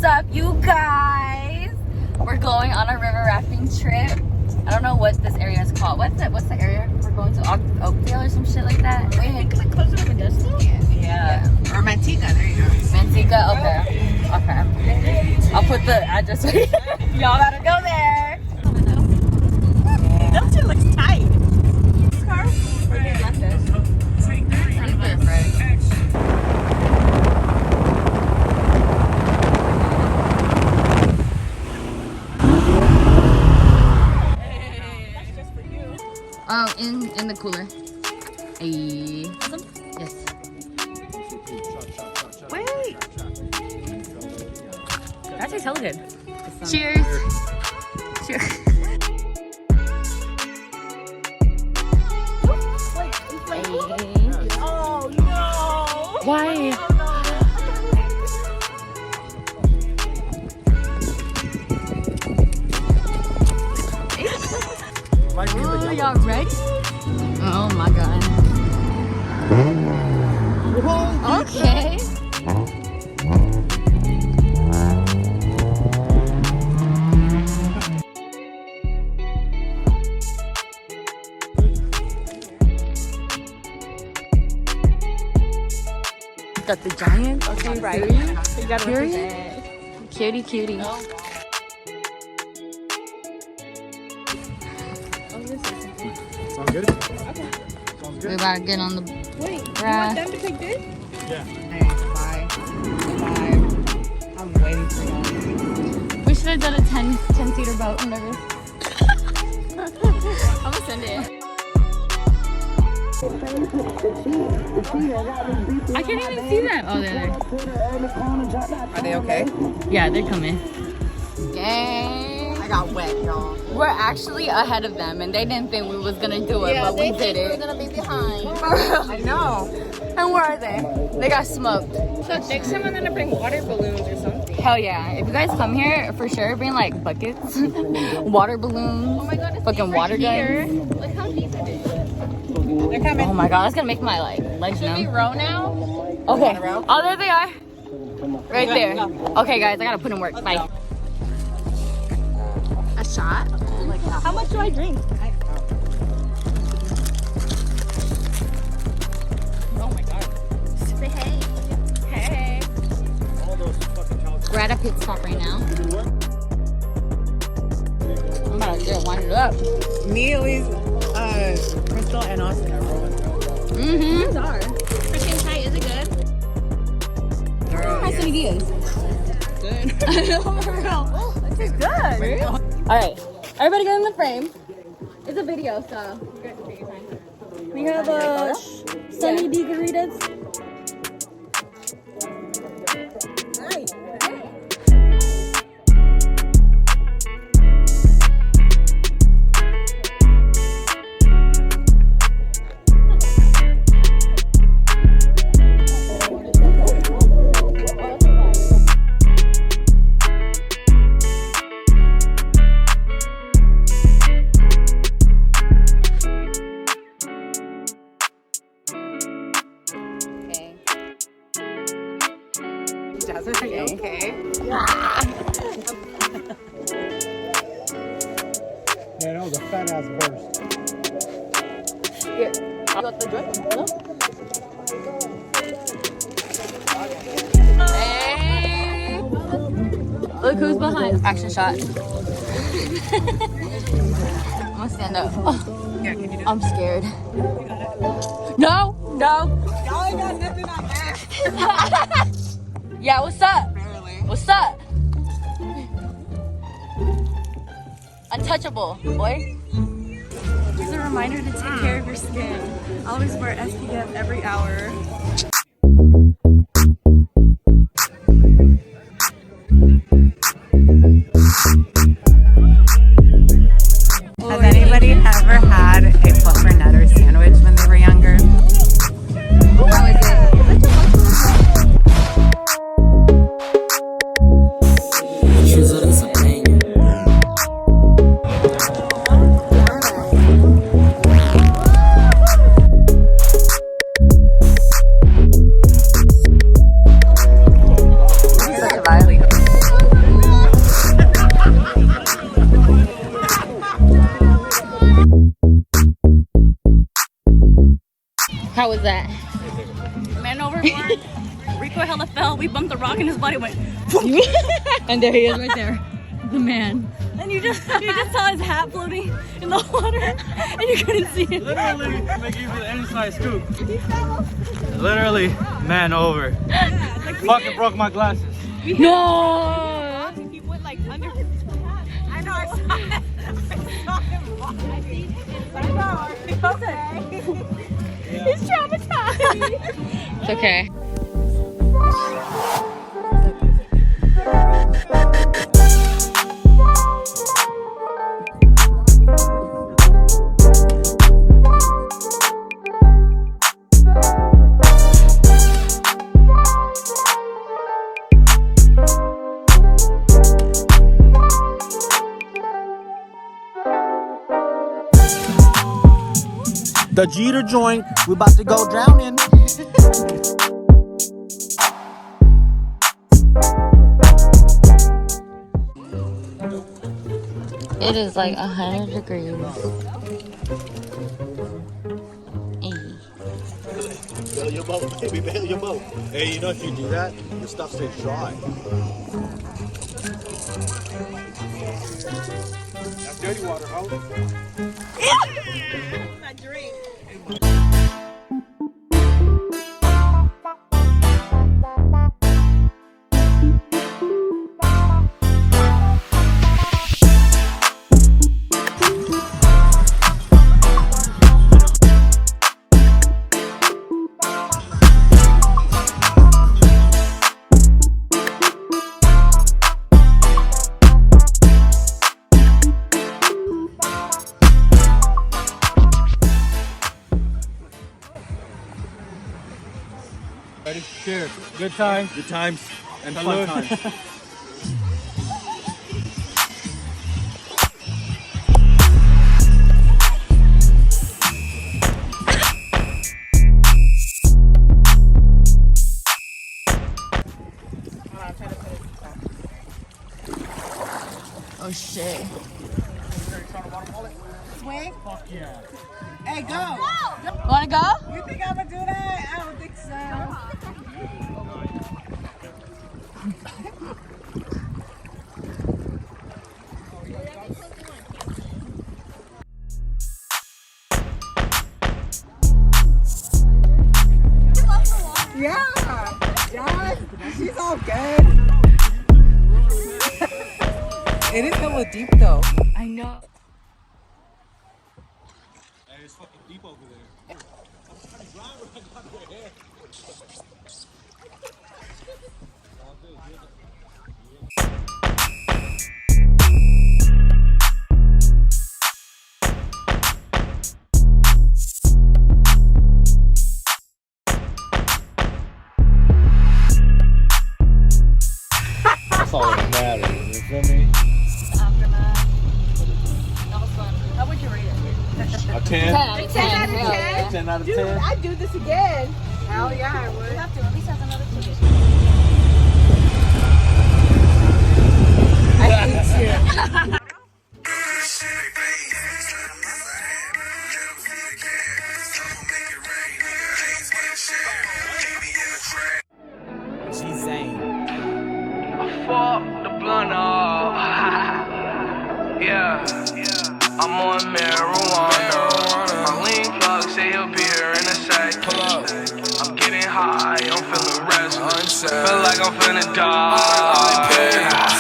What's up, you guys? We're going on a river rafting trip. I don't know what this area is called. What's the area? We're going to Oakdale or some shit like that. Wait, is it closer to Modesto? Yeah. Or Manteca, there you go. Manteca, okay. I'll put the address right here. Y'all gotta go there. That shit looks tight. Car? Oh, in the cooler. Hey. Yes. Wait. That tastes hella good. Cheers. Cheers. Oh no. Why? Oh, y'all ready? Oh my god. Okay. Got the giant. Okay, right. You got it. Cutie. Oh. Sound good? Okay. Sounds We good. about to get on the Wait, you raft. want them to take this? Yeah. Hey, bye. I'm waiting for you. We should have done a 10-seater boat. I'm nervous. I'm gonna send it. I can't even see them. Oh, they're there. Are they okay? Yeah, they're coming. Gang. I got wet, y'all. We're actually ahead of them, and they didn't think we was gonna do it, but we did it. gonna be behind. I know. And where are they? They got smoked. So next time I'm gonna bring water balloons or something. Hell yeah. If you guys come here, for sure, bring like buckets, water balloons, Oh my god, it's fucking water here. guns. Look how deep it is. They're coming. Oh my god, that's gonna make my like legs Should we numb. row now? Okay. row? Oh, there they are. Right there. Okay, guys, I gotta put in work. Bye. A shot? How much do I drink? Oh my god. Say hey. Hey. All those fucking cows. We're at a pit stop right now. I'm about to get wind it up. Me, Elise, Crystal, and Austin are rolling. Mm-hmm. Are. Freaking tight. Is it good? How many ideas? Good. I know, for real. This is good. Alright, everybody get in the frame. It's a video, so you guys can take your time. We have Sunny D Doritos. Jasmine, are you okay? Yeah, that was a fat ass burst. Here, I got the drink. Hey! Look who's behind. Action shot. I'm gonna stand up. Oh, Yeah, can you do it? I'm scared. No! Y'all ain't got nothing on there. Yeah, what's up? Barely. What's up? Untouchable, boy. Here's a reminder to take care of your skin. Always wear SPF every hour. Has anybody ever had a puffernutter sandwich when they were younger? How is it? How was that? Man overboard. Rico hella fell. We bumped the rock and his body went. And there he is right there. The man. And you just saw his hat floating in the water and you couldn't see it. Literally, make you the inside scoop. Literally, man over. Yeah, like Fucking broke my glasses. No! he went like under his hat. I know, I saw it. I saw him walking. I know. He's traumatized. It's okay. The Jeter joint, we about to go drowning. It is like 100 degrees. Bail your boat, baby, bail your boat. Hey, you know if you do that, your stuff stays dry. That's dirty water, huh? That drink. Ready? Cheers. Good times. Good times and Salud. fun times. Oh shit. Swing? Fuck yeah. Hey, go. Wanna go? You think I'm gonna do that? I don't think so. Yeah, she's all good. It is hella deep though. I know. Hey, it's fucking deep over there. That's all that matters, you feel me? Aftermath. That was fun. How would you rate it? A 10? 10 out of 10. 10 out of Hell 10. yeah. 10 out of Dude, 10? I'd do this again. Hell yeah, I would. We have to at least have another ticket. I hate you. She's Zane. Fuck the blunt off. Yeah, I'm on marijuana. My lean plug say he'll be here in a sec. I'm getting high, I'm feeling restless. Feel like I'm finna die.